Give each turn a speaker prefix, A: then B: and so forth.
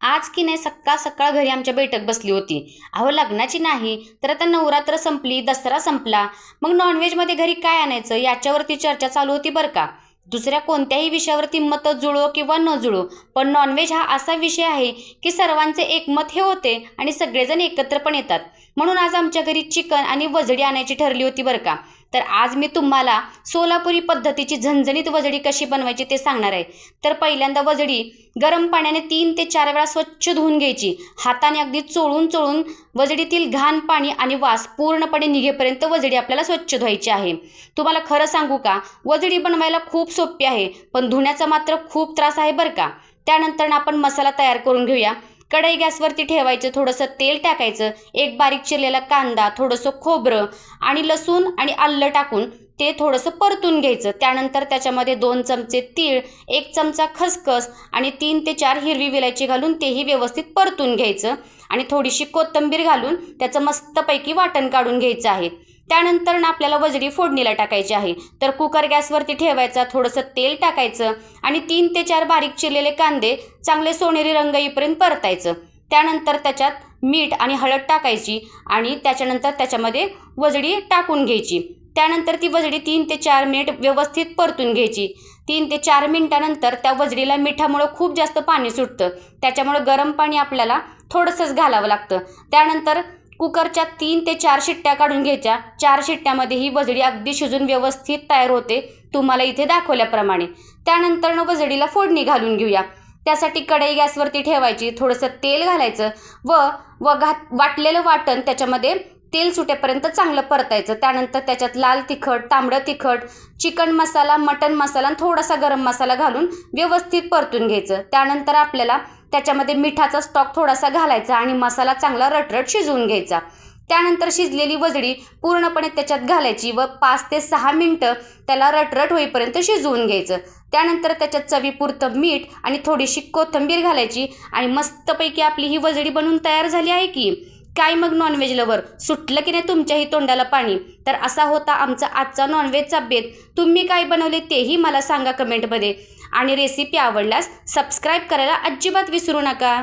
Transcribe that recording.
A: आज की नाही सकाळ सकाळ घरी आमच्या बैठक बसली होती. अहो लग्नाची नाही तर आता नवरात्र संपली, दसरा संपला, मग नॉनव्हेजमध्ये घरी काय आणायचं याच्यावरती चर्चा चालू होती बरं का. दुसऱ्या कोणत्याही विषयावरती मतं जुळो किंवा न जुळो, पण नॉनव्हेज हा असा विषय आहे की सर्वांचे एकमत हे होते आणि सगळेजण एकत्र पण येतात. म्हणून आज आमच्या घरी चिकन आणि वजडी आणायची ठरली होती बरं का. तर आज मी तुम्हाला सोलापुरी पद्धतीची झणझणीत वजडी कशी बनवायची ते सांगणार आहे. तर पहिल्यांदा वजडी गरम पाण्याने 3 ते 4 वेळा स्वच्छ धुवून घ्यायची. हाताने अगदी चोळून चोळून वजडीतील घाण पाणी आणि वास पूर्णपणे निघेपर्यंत वजडी आपल्याला स्वच्छ धुवायची आहे. तुम्हाला खरं सांगू का, वजडी बनवायला खूप सोपी आहे, पण धुण्याचा मात्र खूप त्रास आहे बरं का. त्यानंतर आपण मसाला तयार करून घेऊया. कढई गॅसवरती ठेवायचं, थोडंसं तेल टाकायचं, एक बारीक चिरलेला कांदा, थोडंसं खोबरं आणि लसूण आणि आलं टाकून ते थोडंसं परतून घ्यायचं. त्यानंतर त्याच्यामध्ये 2 चमचे तीळ, 1 चमचा खसखस आणि 3 ते 4 हिरवी वेलची घालून तेही व्यवस्थित परतून घ्यायचं आणि थोडीशी कोथिंबीर घालून त्याचं मस्तपैकी वाटण काढून घ्यायचं आहे. त्यानंतर आपल्याला वजडी फोडणीला टाकायची आहे. तर कुकर गॅसवरती ठेवायचा, थोडंसं तेल टाकायचं आणि 3 ते 4 बारीक चिरलेले कांदे चांगले सोनेरी रंग येईपर्यंत परतायचं. त्यानंतर त्याच्यात मीठ आणि हळद टाकायची आणि त्याच्यानंतर त्याच्यामध्ये वजडी टाकून घ्यायची. त्यानंतर ती वजडी 3 ते 4 मिनिट व्यवस्थित परतून घ्यायची. 3 ते 4 मिनिटानंतर त्या वजडीला मिठामुळं खूप जास्त पाणी सुटतं, त्याच्यामुळं गरम पाणी आपल्याला थोडंसंच घालावं लागतं. त्यानंतर कुकरच्या 3 ते 4 शिट्ट्या काढून घ्यायच्या. 4 शिट्ट्यामध्ये ही वजडी अगदी शिजून व्यवस्थित तयार होते, तुम्हाला इथे दाखवल्याप्रमाणे. त्यानंतर वजडीला फोडणी घालून घेऊया. त्यासाठी कढई गॅसवरती ठेवायची, थोडंसं तेल घालायचं व वाटलेलं वाटण त्याच्यामध्ये तेल सुटेपर्यंत चांगलं परतायचं. त्यानंतर त्याच्यात लाल तिखट, तांबडं तिखट, चिकन मसाला, मटण मसाला आणि थोडासा गरम मसाला घालून व्यवस्थित परतून घ्यायचं. त्यानंतर आपल्याला त्याच्यामध्ये मिठाचा स्टॉक थोडासा घालायचा आणि मसाला चांगला रटरट शिजवून घ्यायचा. त्यानंतर शिजलेली वजडी पूर्णपणे त्याच्यात घालायची व 5 ते 6 मिनटं त्याला रटरट होईपर्यंत शिजवून घ्यायचं. त्यानंतर त्याच्यात चवीपुरतं मीठ आणि थोडीशी कोथिंबीर घालायची आणि मस्तपैकी आपली ही वजडी बनवून तयार झाली आहे की काय. मग नॉनव्हेज लवर, सुटलं की नाही तुमच्याही तोंडाला पाणी. तर असा होता आमचा आजचा नॉनव्हेजचा बेत. तुम्ही काय बनवले तेही मला सांगा कमेंटमध्ये आणि रेसिपी आवडल्यास सबस्क्राईब करायला अजिबात विसरू नका.